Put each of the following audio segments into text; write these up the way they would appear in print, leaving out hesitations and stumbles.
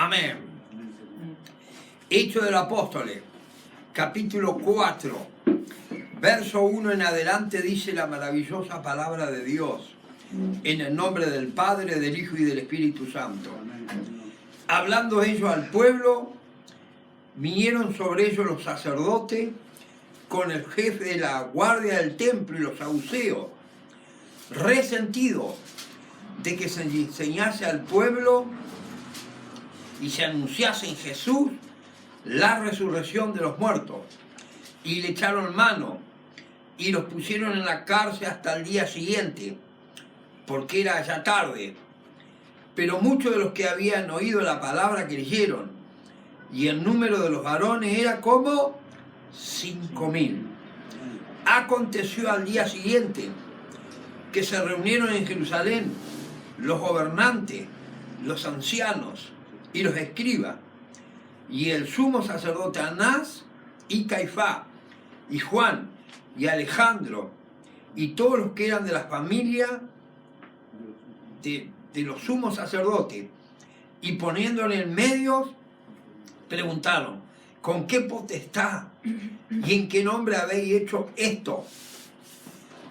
Amén. Hechos de los Apóstoles, capítulo 4, verso 1 en adelante, dice la maravillosa palabra de Dios, en el nombre del Padre, del Hijo y del Espíritu Santo. Hablando ellos al pueblo, vinieron sobre ellos los sacerdotes con el jefe de la guardia del templo y los saduceos, resentidos de que se enseñase al pueblo y se anunciase en Jesús la resurrección de los muertos. Y le echaron mano y los pusieron en la cárcel hasta el día siguiente, porque era ya tarde. Pero muchos de los que habían oído la palabra creyeron, y el número de los varones era como 5.000. Aconteció al día siguiente que se reunieron en Jerusalén los gobernantes, los ancianos y los escribas, y el sumo sacerdote Anás y Caifás, y Juan y Alejandro, y todos los que eran de la familia de los sumos sacerdotes, y poniéndole en medio, preguntaron: ¿con qué potestad y en qué nombre habéis hecho esto?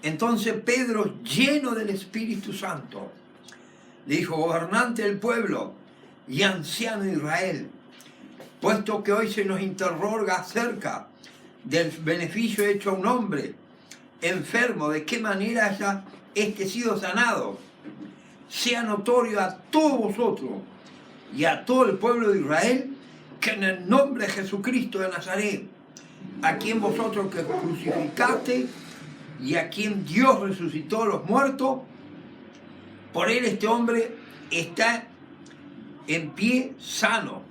Entonces Pedro, lleno del Espíritu Santo, le dijo: gobernante del pueblo y anciano de Israel, puesto que hoy se nos interroga acerca del beneficio hecho a un hombre enfermo, de qué manera haya sido sanado, sea notorio a todos vosotros y a todo el pueblo de Israel, que en el nombre de Jesucristo de Nazaret, a quien vosotros que crucificaste y a quien Dios resucitó de los muertos, por él este hombre está en pie sano.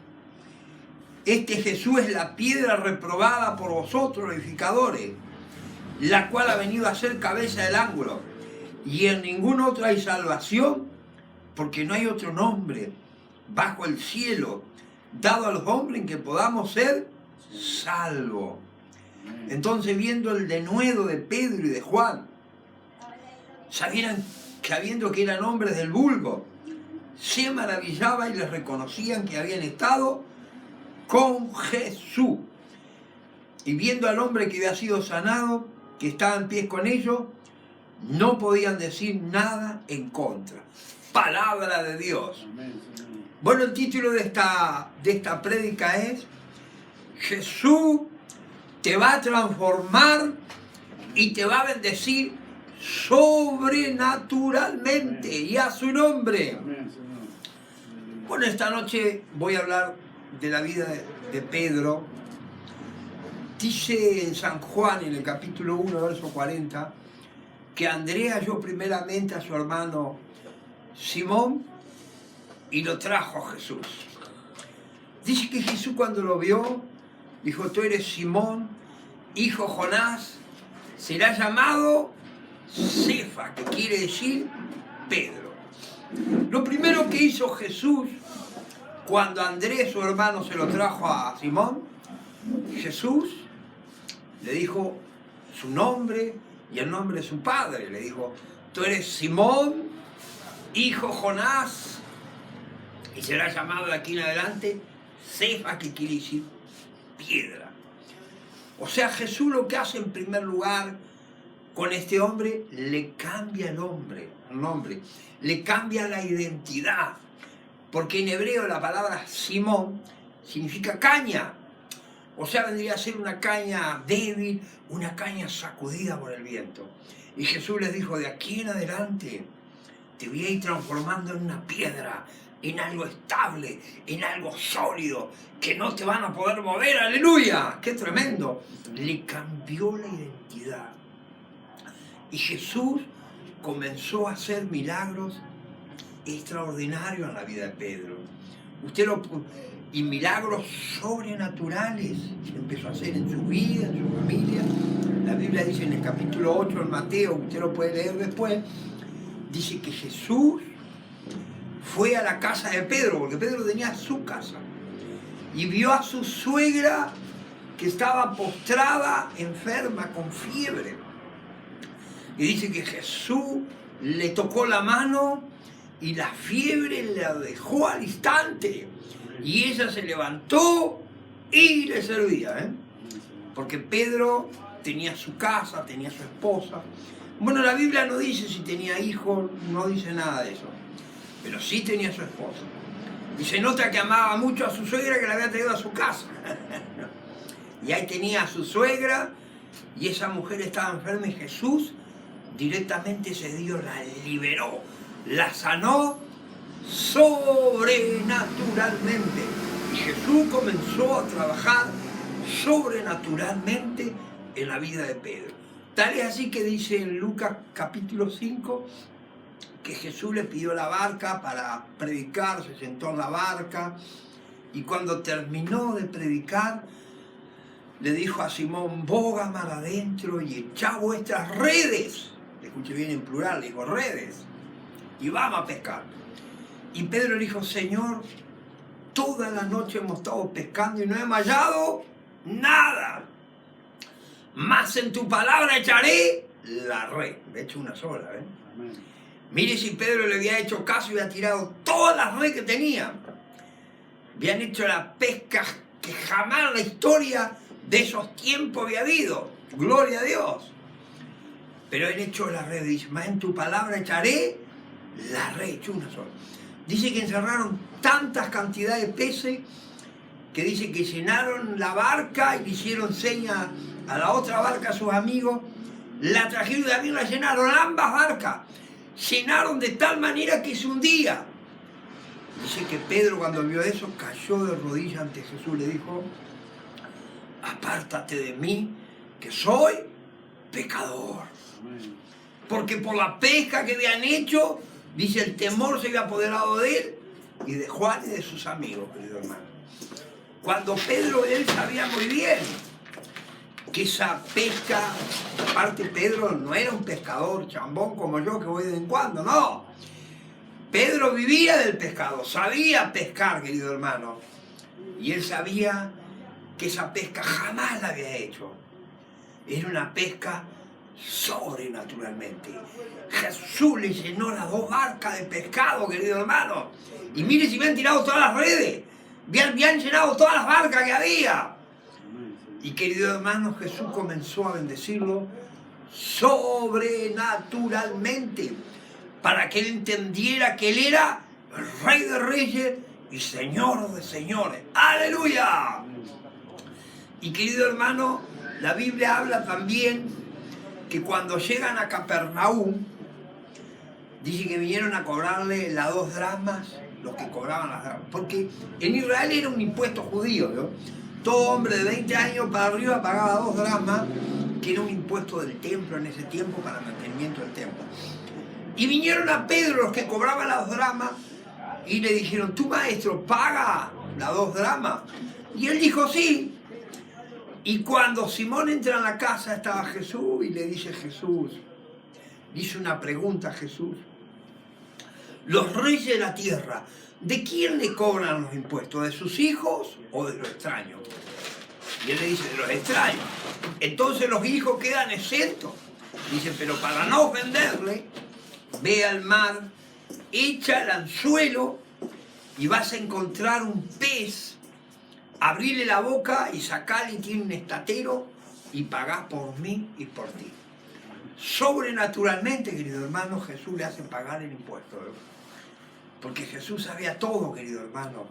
Este Jesús es la piedra reprobada por vosotros, los edificadores, la cual ha venido a ser cabeza del ángulo. Y en ningún otro hay salvación, porque no hay otro nombre bajo el cielo dado a los hombres en que podamos ser salvos. Entonces, viendo el denuedo de Pedro y de Juan, sabiendo que eran hombres del vulgo, se maravillaba y les reconocían que habían estado con Jesús. Y viendo al hombre que había sido sanado, que estaba en pie con ellos, no podían decir nada en contra. Palabra de Dios. Bueno, el título de esta prédica es: Jesús te va a transformar y te va a bendecir sobrenaturalmente, y a su nombre. Bueno, esta noche voy a hablar de la vida de Pedro. Dice en San Juan, en el capítulo 1, verso 40, que Andrea halló primeramente a su hermano Simón y lo trajo a Jesús. Dice que Jesús, cuando lo vio, dijo: tú eres Simón, hijo Jonás, será llamado Cefa, que quiere decir Pedro. Lo primero que hizo Jesús cuando Andrés, su hermano, se lo trajo a Simón, Jesús le dijo su nombre y el nombre de su padre. Le dijo: tú eres Simón, hijo Jonás, y será llamado de aquí en adelante Cefa, que quiere decir piedra. O sea, Jesús lo que hace en primer lugar con este hombre, le cambia el nombre, le cambia la identidad. Porque en hebreo la palabra Simón significa caña. O sea, vendría a ser una caña débil, una caña sacudida por el viento. Y Jesús les dijo: de aquí en adelante te voy a ir transformando en una piedra, en algo estable, en algo sólido, que no te van a poder mover. ¡Aleluya! ¡Qué tremendo! Le cambió la identidad. Y Jesús comenzó a hacer milagros extraordinarios en la vida de Pedro. Y milagros sobrenaturales empezó a hacer en su vida, en su familia. La Biblia dice en el capítulo 8 en Mateo, usted lo puede leer después, dice que Jesús fue a la casa de Pedro, porque Pedro tenía su casa, y vio a su suegra que estaba postrada, enferma, con fiebre. Y dice que Jesús le tocó la mano y la fiebre la dejó al instante. Y ella se levantó y le servía, ¿eh? Porque Pedro tenía su casa, tenía su esposa. Bueno, la Biblia no dice si tenía hijos, no dice nada de eso. Pero sí tenía su esposa. Y se nota que amaba mucho a su suegra, que la había traído a su casa. Y ahí tenía a su suegra, y esa mujer estaba enferma, y Jesús directamente ese Dios la liberó, la sanó sobrenaturalmente. Y Jesús comenzó a trabajar sobrenaturalmente en la vida de Pedro. Tal es así que dice en Lucas capítulo 5 que Jesús le pidió la barca para predicar, se sentó en la barca y cuando terminó de predicar le dijo a Simón: boga mar adentro y echá vuestras redes. Escuche bien en plural, le dijo redes, y vamos a pescar. Y Pedro le dijo: Señor, toda la noche hemos estado pescando y no hemos hallado nada. Más en tu palabra echaré la red. De hecho, una sola, ¿eh? Mire si Pedro le había hecho caso y había tirado todas las redes que tenía. Habían hecho la pesca que jamás en la historia de esos tiempos había habido. Gloria a Dios. Pero él echó la red, dice: más en tu palabra echaré la red. Echó una sola. Dice que encerraron tantas cantidades de peces que dice que llenaron la barca y le hicieron señas a la otra barca, a sus amigos, la trajeron y también la llenaron, ambas barcas, llenaron de tal manera que se hundía. Dice que Pedro, cuando vio eso, cayó de rodillas ante Jesús, le dijo: apártate de mí, que soy pecador. Porque por la pesca que habían hecho, dice, el temor se había apoderado de él y de Juan y de sus amigos, querido hermano. Cuando Pedro, él sabía muy bien que esa pesca, aparte Pedro no era un pescador chambón como yo que voy de vez en cuando, no. Pedro vivía del pescado, sabía pescar, querido hermano. Y él sabía que esa pesca jamás la había hecho. Era una pesca sobrenaturalmente. Jesús le llenó las dos barcas de pescado, querido hermano. Y mire si me han tirado todas las redes. Me han llenado todas las barcas que había. Y querido hermano, Jesús comenzó a bendecirlo sobrenaturalmente, para que él entendiera que él era el Rey de Reyes y Señor de Señores. ¡Aleluya! Y querido hermano, la Biblia habla también que cuando llegan a Capernaum, dice que vinieron a cobrarle las 2 dracmas, los que cobraban las dracmas, porque en Israel era un impuesto judío, ¿no? Todo hombre de 20 años para arriba pagaba 2 dracmas, que era un impuesto del templo en ese tiempo para el mantenimiento del templo. Y vinieron a Pedro los que cobraban las 2 dracmas y le dijeron: ¿tu maestro paga las 2 dracmas? Y él dijo: sí. Y cuando Simón entra en la casa estaba Jesús y le dice dice una pregunta a Jesús: los reyes de la tierra, ¿de quién le cobran los impuestos? ¿De sus hijos o de los extraños? Y él le dice: de los extraños. Entonces los hijos quedan exentos. Dice: pero para no ofenderle, ve al mar, echa el anzuelo y vas a encontrar un pez. Abrile la boca y sacale, y tiene un estatero, y pagás por mí y por ti. Sobrenaturalmente, querido hermano, Jesús le hace pagar el impuesto, ¿no? Porque Jesús sabía todo, querido hermano.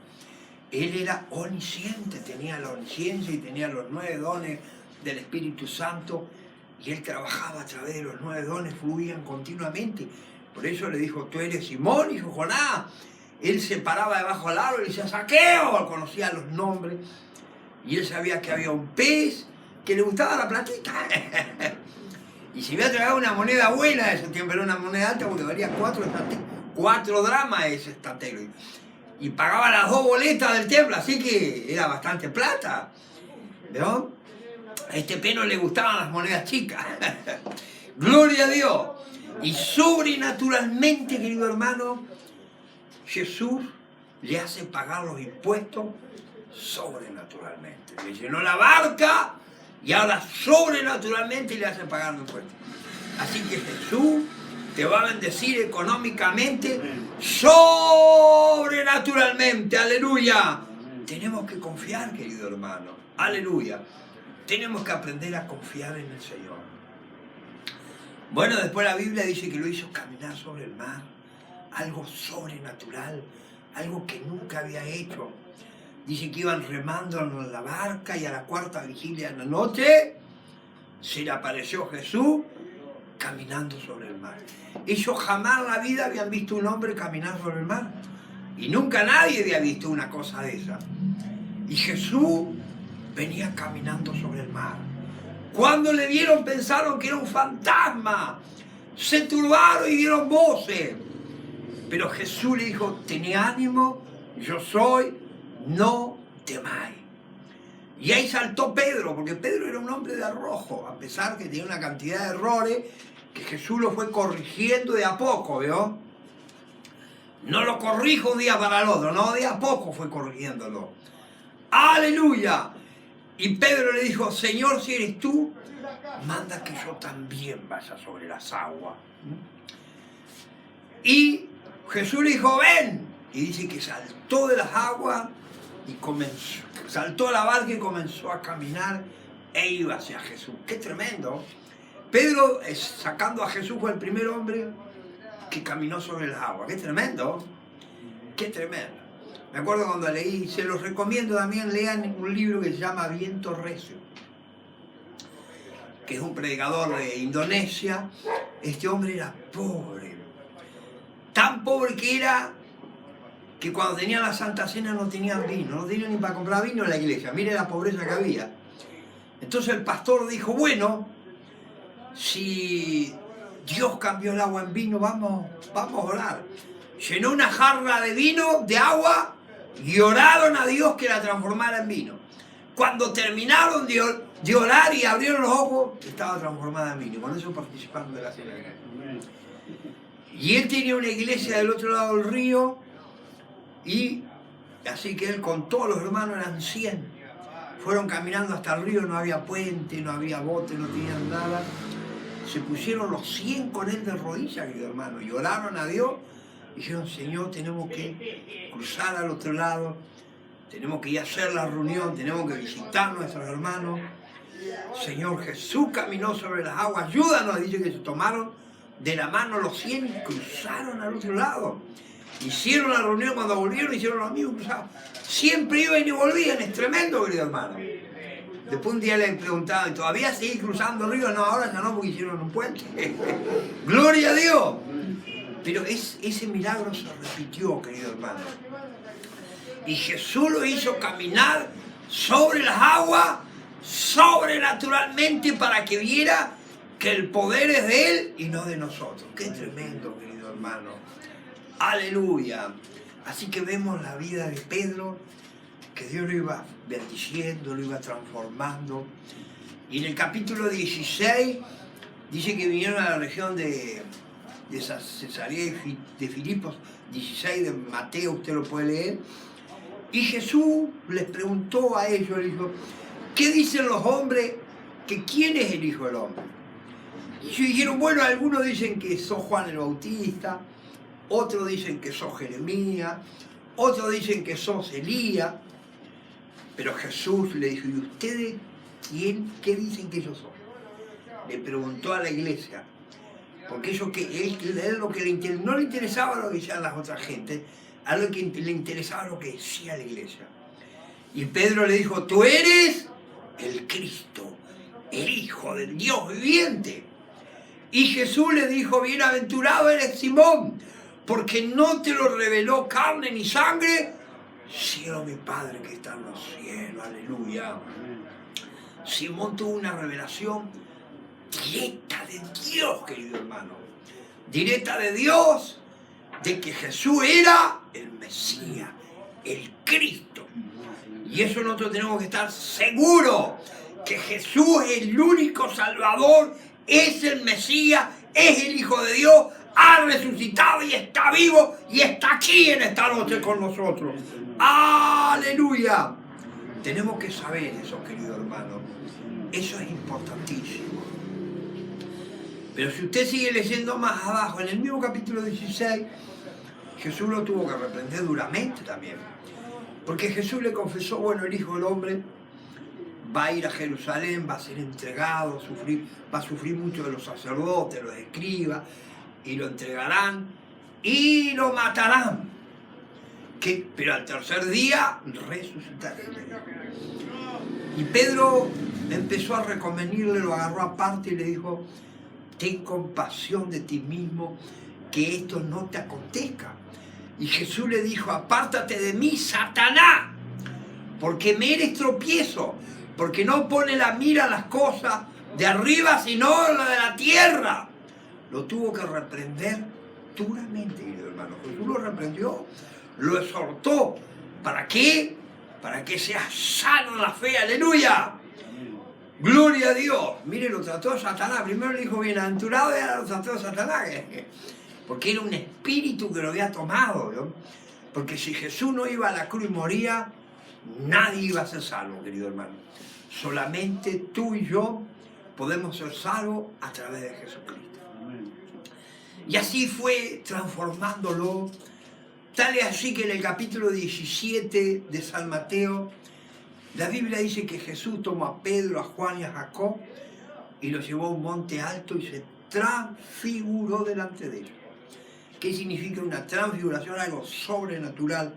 Él era omnisciente, tenía la omnisciencia y tenía los 9 dones del Espíritu Santo, y él trabajaba a través de los 9 dones, fluían continuamente. Por eso le dijo: tú eres Simón, hijo de Jonás. Él se paraba debajo del árbol y decía: Zaqueo, conocía los nombres, y él sabía que había un pez que le gustaba la platita. Y si había traído una moneda buena de ese tiempo, era una moneda alta porque valía 4 dracmas ese estatero. Y pagaba las 2 boletas del templo, así que era bastante plata, ¿no? A este pez no le gustaban las monedas chicas. Gloria a Dios. Y sobrenaturalmente, querido hermano, Jesús le hace pagar los impuestos sobrenaturalmente. Le llenó la barca y ahora sobrenaturalmente le hace pagar los impuestos. Así que Jesús te va a bendecir económicamente, sobrenaturalmente, aleluya. Tenemos que confiar, querido hermano, aleluya. Tenemos que aprender a confiar en el Señor. Bueno, después la Biblia dice que lo hizo caminar sobre el mar, algo sobrenatural, algo que nunca había hecho. Dice que iban remando en la barca y a la cuarta vigilia de la noche se le apareció Jesús caminando sobre el mar. Ellos jamás en la vida habían visto un hombre caminar sobre el mar. Y nunca nadie había visto una cosa de esa. Y Jesús venía caminando sobre el mar. Cuando le vieron pensaron que era un fantasma. Se turbaron y dieron voces. Pero Jesús le dijo, tened ánimo, yo soy, no temáis. Y ahí saltó Pedro, porque Pedro era un hombre de arrojo, a pesar que tenía una cantidad de errores que Jesús lo fue corrigiendo de a poco, ¿vio? No lo corrijo un día para el otro, no, de a poco fue corrigiéndolo. ¡Aleluya! Y Pedro le dijo, Señor, si eres tú, manda que yo también vaya sobre las aguas. Y Jesús le dijo, ven. Y dice que saltó de las aguas y saltó a la barca y comenzó a caminar e iba hacia Jesús. ¡Qué tremendo! Pedro, sacando a Jesús, fue el primer hombre que caminó sobre las aguas. ¡Qué tremendo! ¡Qué tremendo! Me acuerdo cuando leí, se los recomiendo también, lean un libro que se llama Viento Recio, que es un predicador de Indonesia. Este hombre era pobre, tan pobre que era que cuando tenían la Santa Cena no tenían vino, no tenían ni para comprar vino en la iglesia. Mire la pobreza que había. Entonces el pastor dijo, bueno, si Dios cambió el agua en vino, vamos a orar. Llenó una jarra de vino, de agua, y oraron a Dios que la transformara en vino. Cuando terminaron de orar y abrieron los ojos, estaba transformada en vino. Con eso participaron de la cena. Y él tenía una iglesia del otro lado del río, y así que él con todos los hermanos eran 100. Fueron caminando hasta el río, no había puente, no había bote, no tenían nada. Se pusieron los 100 con él de rodillas, querido hermano, y oraron a Dios. Y dijeron, Señor, tenemos que cruzar al otro lado, tenemos que ir a hacer la reunión, tenemos que visitar a nuestros hermanos. Señor, Jesús caminó sobre las aguas, ayúdanos. Dice que se tomaron de la mano los 100 y cruzaron al otro lado. Hicieron la reunión, cuando volvieron hicieron lo mismo, cruzaron. Siempre iban y volvían, es tremendo, querido hermano. Después un día le preguntaba, ¿y todavía seguís cruzando el río? No, ahora ya no, porque hicieron un puente. ¡Gloria a Dios! Pero ese milagro se repitió, querido hermano. Y Jesús lo hizo caminar sobre las aguas sobrenaturalmente para que viera que el poder es de Él y no de nosotros. ¡Qué tremendo, querido hermano! ¡Aleluya! Así que vemos la vida de Pedro, que Dios lo iba bendiciendo, lo iba transformando. Y en el capítulo 16 dice que vinieron a la región de Cesarea de Filipos, 16 de Mateo, usted lo puede leer. Y Jesús les preguntó a ellos, le dijo, ¿qué dicen los hombres que quién es el Hijo del Hombre? Y ellos dijeron, bueno, algunos dicen que sos Juan el Bautista, otros dicen que sos Jeremías, otros dicen que sos Elías. Pero Jesús le dijo, ¿y ustedes qué dicen que yo soy? Le preguntó a la iglesia, porque eso que él lo que no le interesaba lo que decían las otras gentes, a lo que le interesaba lo que decía la iglesia. Y Pedro le dijo, tú eres el Cristo, el Hijo del Dios viviente. Y Jesús le dijo, bienaventurado eres Simón, porque no te lo reveló carne ni sangre, sino mi Padre que está en los cielos. Aleluya. Simón tuvo una revelación directa de Dios, querido hermano. Directa de Dios, de que Jesús era el Mesías, el Cristo. Y eso nosotros tenemos que estar seguros, que Jesús es el único Salvador, es el Mesías, es el Hijo de Dios, ha resucitado y está vivo y está aquí en esta noche con nosotros. ¡Aleluya! Tenemos que saber eso, querido hermano. Eso es importantísimo. Pero si usted sigue leyendo más abajo, en el mismo capítulo 16, Jesús lo tuvo que reprender duramente también. Porque Jesús le confesó, bueno, el Hijo del Hombre va a ir a Jerusalén, va a ser entregado, va a sufrir mucho de los sacerdotes, los escribas, y lo entregarán y lo matarán. Pero al tercer día resucitará. Y Pedro empezó a reconvenirle, lo agarró aparte y le dijo, ten compasión de ti mismo, que esto no te acontezca. Y Jesús le dijo, apártate de mí, Satanás, porque me eres tropiezo, porque no pone la mira a las cosas de arriba, sino la de la tierra. Lo tuvo que reprender duramente, querido hermano. Jesús lo reprendió, lo exhortó. ¿Para qué? Para que sea sano en la fe, aleluya. Gloria a Dios. Mire, lo trató Satanás. Primero le dijo bienaventurado y ahora lo trató Satanás. Porque era un espíritu que lo había tomado, ¿no? Porque si Jesús no iba a la cruz y moría, nadie iba a ser salvo, querido hermano. Solamente tú y yo podemos ser salvos a través de Jesucristo. Y así fue transformándolo. Tal es así que en el capítulo 17 de San Mateo, la Biblia dice que Jesús tomó a Pedro, a Juan y a Jacob y los llevó a un monte alto y se transfiguró delante de ellos. ¿Qué significa una transfiguración? Algo sobrenatural,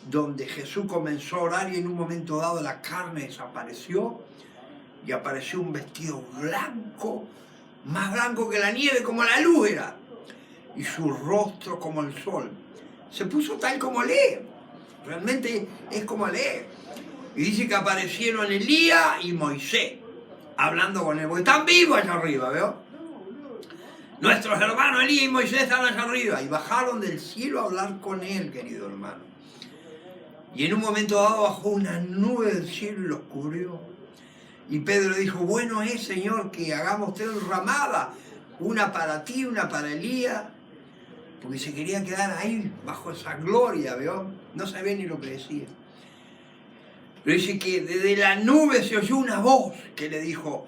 donde Jesús comenzó a orar y en un momento dado la carne desapareció y apareció un vestido blanco, más blanco que la nieve, como la luz era, y su rostro como el sol. Se puso tal como lee, realmente es como lee. Y dice que aparecieron Elías y Moisés, hablando con él, porque están vivos allá arriba, ¿veo? Nuestros hermanos Elías y Moisés están allá arriba, y bajaron del cielo a hablar con él, querido hermano. Y en un momento dado bajó una nube del cielo y los cubrió. Y Pedro dijo, bueno es, Señor, que hagamos tres ramadas, una para ti, una para Elías, porque se quería quedar ahí, bajo esa gloria, ¿veo? No sabía ni lo que decía. Pero dice que desde la nube se oyó una voz que le dijo,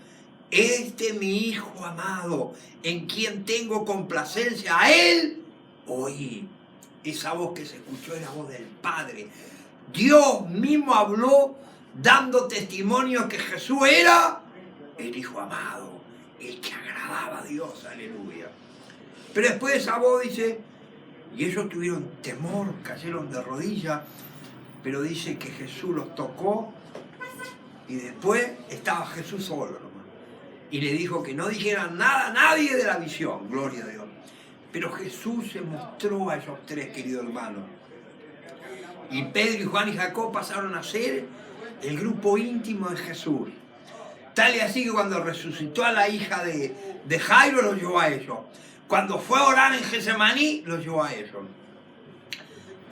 este es mi Hijo amado, en quien tengo complacencia, a él oí. Esa voz que se escuchó era la voz del Padre. Dios mismo habló dando testimonio que Jesús era el Hijo amado, el que agradaba a Dios, aleluya. Pero después de esa voz dice, y ellos tuvieron temor, cayeron de rodillas, pero dice que Jesús los tocó y después estaba Jesús solo, nomás. Y le dijo que no dijeran nada a nadie de la visión, gloria a Dios. Pero Jesús se mostró a esos tres, querido hermano. Y Pedro y Juan y Jacob pasaron a ser el grupo íntimo de Jesús. Tal y así que cuando resucitó a la hija de Jairo, los llevó a ellos. Cuando fue a orar en Getsemaní, los llevó a ellos.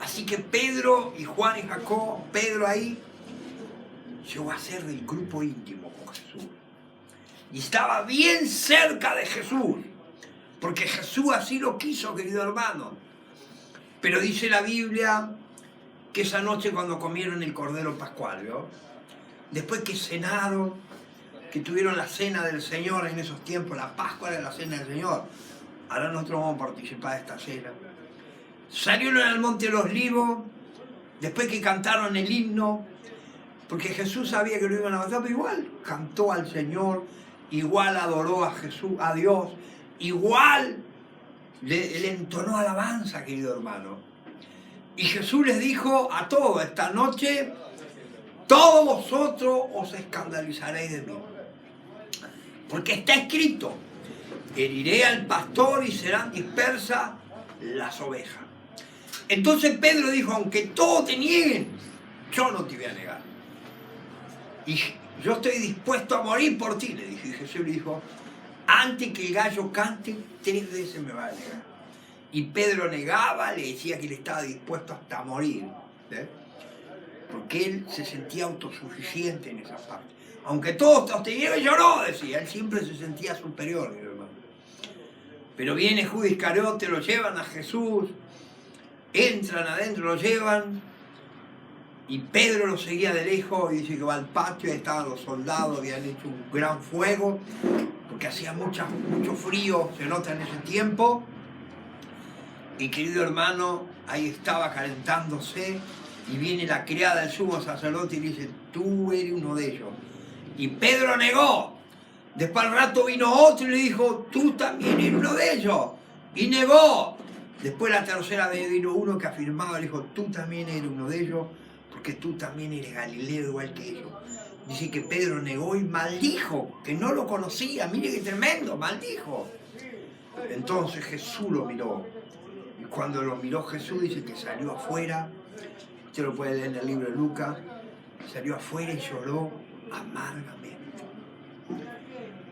Así que Pedro y Juan y Jacob, Pedro ahí, llegó a ser del grupo íntimo con Jesús. Y estaba bien cerca de Jesús, porque Jesús así lo quiso, querido hermano. Pero dice la Biblia que esa noche cuando comieron el cordero pascual, ¿vio? Después que cenaron, que tuvieron la cena del Señor en esos tiempos, la Pascua era la cena del Señor. Ahora nosotros vamos a participar de esta cena. Salieron al monte de los Olivos, después que cantaron el himno, porque Jesús sabía que lo iban a matar, pero igual cantó al Señor, igual adoró a Jesús, a Dios, igual le entonó alabanza, querido hermano. Y Jesús les dijo a todos, esta noche, todos vosotros os escandalizaréis de mí. Porque está escrito, heriré al pastor y serán dispersas las ovejas. Entonces Pedro dijo, aunque todos te nieguen, yo no te voy a negar. Y yo estoy dispuesto a morir por ti, le dijo. Y Jesús le dijo, antes que el gallo cante, 3 veces me va a negar. Y Pedro negaba, le decía que él estaba dispuesto hasta a morir, ¿eh? Porque él se sentía autosuficiente en esa parte. Aunque todos te nieguen, yo no, decía. Él siempre se sentía superior, mi hermano. Pero viene Judas Iscariote, lo llevan a Jesús, entran adentro, lo llevan, y Pedro lo seguía de lejos, y dice que va al patio, y estaban los soldados, habían hecho un gran fuego, porque porque hacía mucho frío, se nota en ese tiempo. Y querido hermano, ahí estaba calentándose y viene la criada del sumo sacerdote y le dice, tú eres uno de ellos. Y Pedro negó. Después al rato vino otro y le dijo, tú también eres uno de ellos. Y negó. Después la tercera vez vino uno que afirmaba, le dijo, tú también eres uno de ellos, porque tú también eres Galileo igual que ellos. Dice que Pedro negó y maldijo, que no lo conocía. Mire qué tremendo, maldijo. Entonces Jesús lo miró. Y cuando lo miró Jesús, dice que salió afuera. Usted lo puede leer en el libro de Lucas. Salió afuera y lloró amargamente.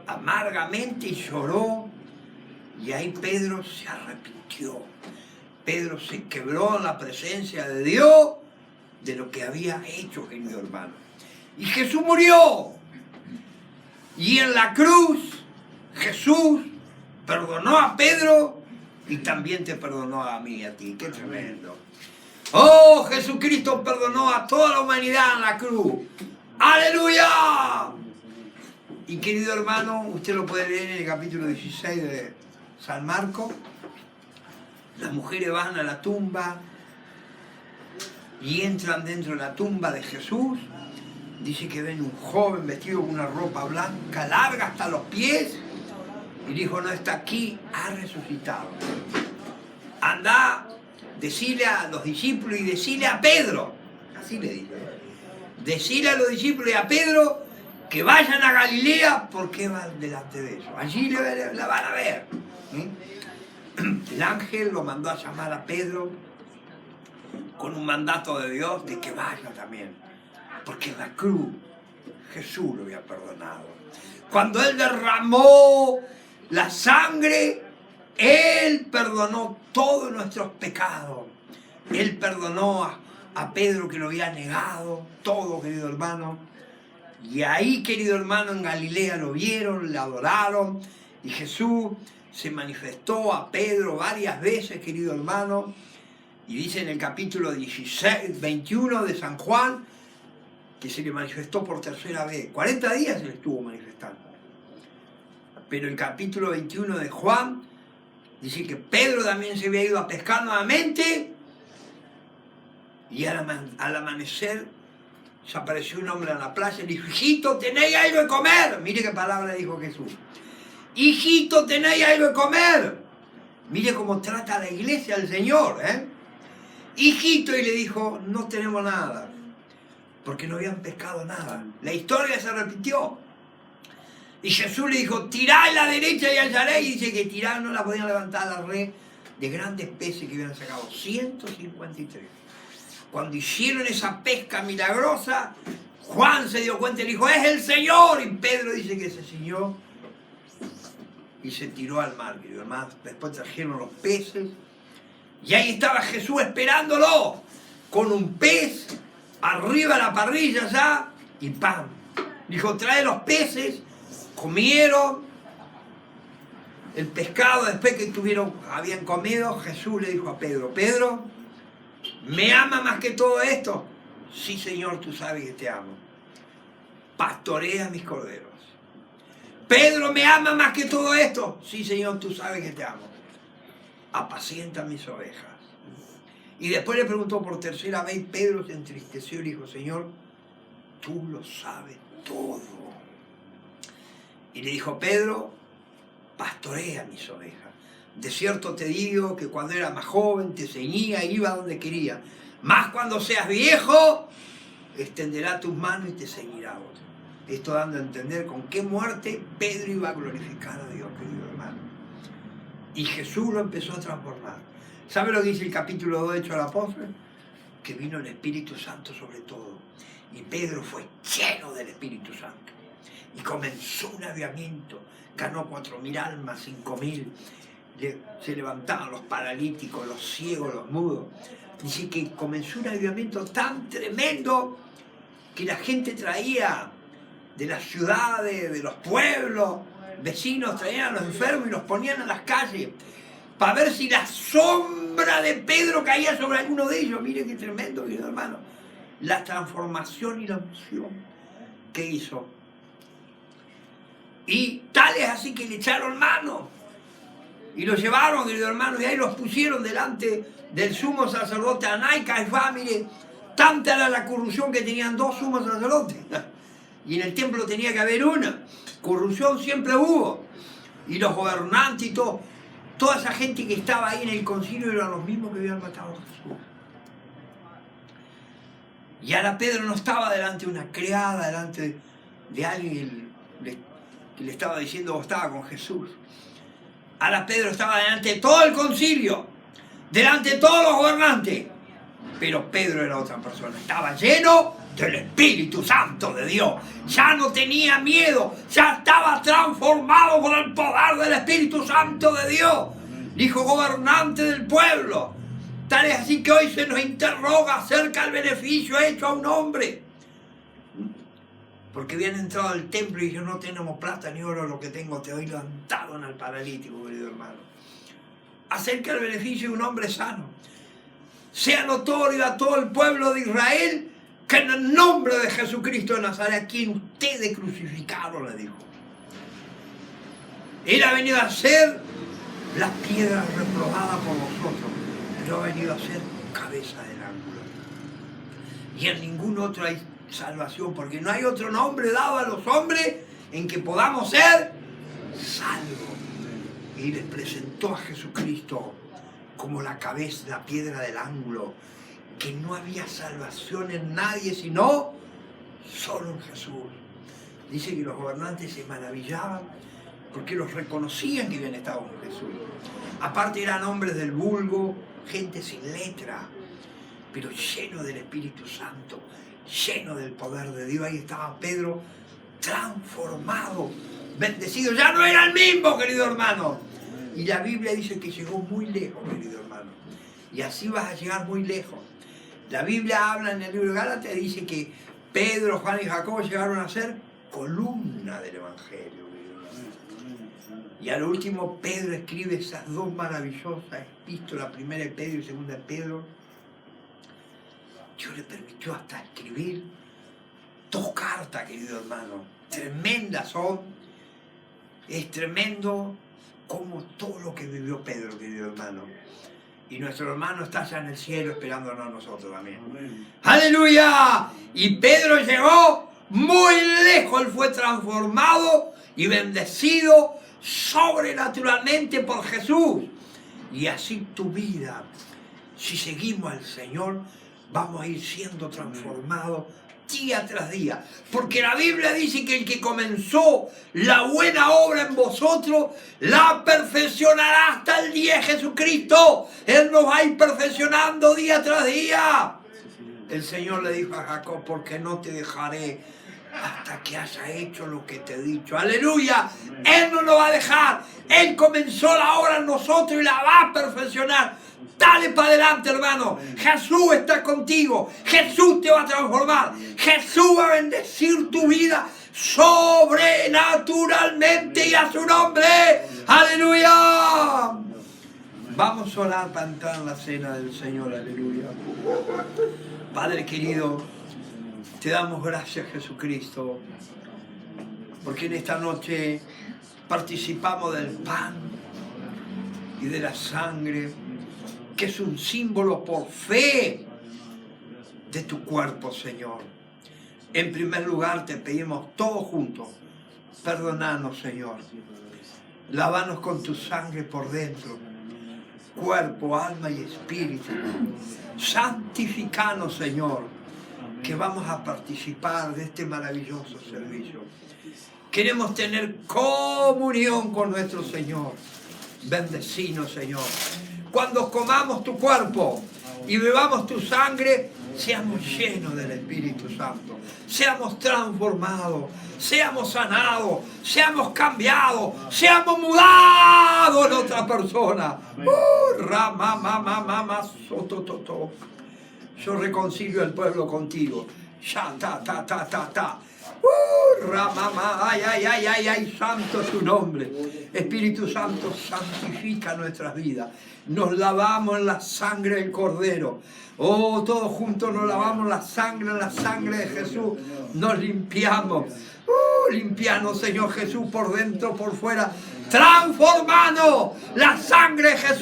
Amargamente lloró. Y ahí Pedro se arrepintió. Pedro se quebró en la presencia de Dios de lo que había hecho, querido hermano. Y Jesús murió. Y en la cruz, Jesús perdonó a Pedro y también te perdonó a mí y a ti. Qué tremendo. Oh, Jesucristo perdonó a toda la humanidad en la cruz. ¡Aleluya! Y querido hermano, usted lo puede leer en el capítulo 16 de San Marcos. Las mujeres van a la tumba y entran dentro de la tumba de Jesús. Dice que ven un joven vestido con una ropa blanca, larga hasta los pies. Y dijo, no está aquí, ha resucitado. Andá, decile a los discípulos y decile a Pedro. Así le dice. Decile a los discípulos y a Pedro que vayan a Galilea porque van delante de ellos. Allí la van a ver. El ángel lo mandó a llamar a Pedro con un mandato de Dios de que vaya también. Porque en la cruz Jesús lo había perdonado. Cuando Él derramó la sangre, Él perdonó todos nuestros pecados. Él perdonó a Pedro que lo había negado, todo, querido hermano. Y ahí, querido hermano, en Galilea lo vieron, le adoraron. Y Jesús se manifestó a Pedro varias veces, querido hermano. Y dice en el capítulo 21 de San Juan, que se le manifestó por tercera vez. 40 días se le estuvo manifestando. Pero el capítulo 21 de Juan dice que Pedro también se había ido a pescar nuevamente y al amanecer se apareció un hombre en la playa y le dijo, hijito, ¿tenéis algo de comer? Mire qué palabra dijo Jesús. Hijito, ¿tenéis algo de comer? Mire cómo trata a la iglesia el Señor, ¿eh? Hijito, y le dijo, no tenemos nada. Porque no habían pescado nada. La historia se repitió. Y Jesús le dijo, tirá a la derecha y hallaréis. Y dice que tirar no la podían levantar a la red de grandes peces que habían sacado. 153. Cuando hicieron esa pesca milagrosa, Juan se dio cuenta y le dijo, es el Señor. Y Pedro dice que se ciñó y se tiró al mar. Y además, después trajeron los peces. Y ahí estaba Jesús esperándolo con un pez arriba de la parrilla ya y pan. Dijo, trae los peces, comieron el pescado. Después que habían comido, Jesús le dijo a Pedro, Pedro, ¿me ama más que todo esto? Sí, Señor, tú sabes que te amo. Pastorea mis corderos. Pedro, ¿me ama más que todo esto? Sí, Señor, tú sabes que te amo. Apacienta mis ovejas. Y después le preguntó por tercera vez, Pedro se entristeció y le dijo, Señor, tú lo sabes todo. Y le dijo, Pedro, pastorea mis ovejas. De cierto te digo que cuando era más joven te ceñía e iba donde quería. Más cuando seas viejo, extenderá tus manos y te ceñirá otro. Esto dando a entender con qué muerte Pedro iba a glorificar a Dios, querido hermano. Y Jesús lo empezó a transformar. ¿Sabe lo que dice el capítulo 2 de Hechos del Apóstol? Que vino el Espíritu Santo sobre todo. Y Pedro fue lleno del Espíritu Santo. Y comenzó un avivamiento. Ganó 4.000 almas, 5.000. Se levantaban los paralíticos, los ciegos, los mudos. Dice que comenzó un avivamiento tan tremendo que la gente traía de las ciudades, de los pueblos, vecinos, traían a los enfermos y los ponían en las calles para ver si la sombra de Pedro caía sobre alguno de ellos. Mire qué tremendo, querido hermano. La transformación y la unción que hizo. Y tal es así que le echaron mano. Y los llevaron, querido hermano, y ahí los pusieron delante del sumo sacerdote Anás y Caifás. Mire, tanta era la corrupción que tenían dos sumos sacerdotes. Y en el templo tenía que haber una. Corrupción siempre hubo. Y los gobernantes y todo, toda esa gente que estaba ahí en el concilio eran los mismos que habían matado a Jesús. Y ahora Pedro no estaba delante de una criada, delante de alguien que le estaba diciendo vos estaba con Jesús. Ahora Pedro estaba delante de todo el concilio, delante de todos los gobernantes. Pero Pedro era otra persona, estaba lleno del Espíritu Santo de Dios. Ya no tenía miedo, ya estaba transformado por el poder del Espíritu Santo de Dios. Dijo gobernante del pueblo. Tal es así que hoy se nos interroga acerca del beneficio hecho a un hombre. Porque habían entrado al templo y dijeron, no tenemos plata ni oro, lo que tengo te doy, levantaron al paralítico, querido hermano. Acerca del beneficio de un hombre sano. Sea notorio a todo el pueblo de Israel que en el nombre de Jesucristo de Nazaret, a quien ustedes crucificaron, le dijo. Él ha venido a ser la piedra reprobada por vosotros, pero ha venido a ser cabeza del ángulo. Y en ningún otro hay salvación, porque no hay otro nombre dado a los hombres en que podamos ser salvos. Y les presentó a Jesucristo como la cabeza, la piedra del ángulo, que no había salvación en nadie sino solo en Jesús. Dice que los gobernantes se maravillaban porque los reconocían que habían estado con Jesús. Aparte eran hombres del vulgo, gente sin letra, pero lleno del Espíritu Santo, lleno del poder de Dios. Ahí estaba Pedro transformado, bendecido. Ya no era el mismo, querido hermano. Y la Biblia dice que llegó muy lejos, querido hermano. Y así vas a llegar muy lejos. La Biblia habla en el libro de Gálatas y dice que Pedro, Juan y Jacobo llegaron a ser columna del Evangelio. Y al último Pedro escribe esas dos maravillosas epístolas, primera de Pedro y segunda de Pedro. Dios le permitió hasta escribir 2 cartas, querido hermano. Tremendas son. Es tremendo como todo lo que vivió Pedro, querido hermano. Y nuestro hermano está allá en el cielo esperándonos a nosotros también. ¡Aleluya! Y Pedro llegó muy lejos. Él fue transformado y bendecido sobrenaturalmente por Jesús. Y así tu vida, si seguimos al Señor, vamos a ir siendo transformados día tras día. Porque la Biblia dice que el que comenzó la buena obra en vosotros, la perfeccionará hasta el día de Jesucristo. Él nos va a ir perfeccionando día tras día. El Señor le dijo a Jacob, porque no te dejaré hasta que haya hecho lo que te he dicho. ¡Aleluya! Él no nos va a dejar. Él comenzó la obra en nosotros y la va a perfeccionar. Dale para adelante, hermano. Jesús está contigo. Jesús te va a transformar. Jesús va a bendecir tu vida sobrenaturalmente y a su nombre. ¡Aleluya! Vamos a orar para entrar en la cena del Señor. ¡Aleluya! Padre querido, te damos gracias, Jesucristo, porque en esta noche participamos del pan y de la sangre, que es un símbolo por fe de tu cuerpo, Señor. En primer lugar te pedimos todos juntos, perdónanos, Señor. Lávanos con tu sangre por dentro, cuerpo, alma y espíritu. Santificanos, Señor, que vamos a participar de este maravilloso servicio. Queremos tener comunión con nuestro Señor. Bendecinos, Señor. Cuando comamos tu cuerpo y bebamos tu sangre, seamos llenos del Espíritu Santo, seamos transformados, seamos sanados, seamos cambiados, seamos mudados en otra persona. Yo reconcilio al pueblo contigo. Ya, ta. Ay, ay, ay, ay, ay, santo es tu nombre. Espíritu Santo, santifica nuestras vidas. Nos lavamos en la sangre del Cordero. Oh, todos juntos nos lavamos en la sangre de Jesús. Nos limpiamos. Limpianos, Señor Jesús, por dentro, por fuera. Transformanos. La sangre de Jesús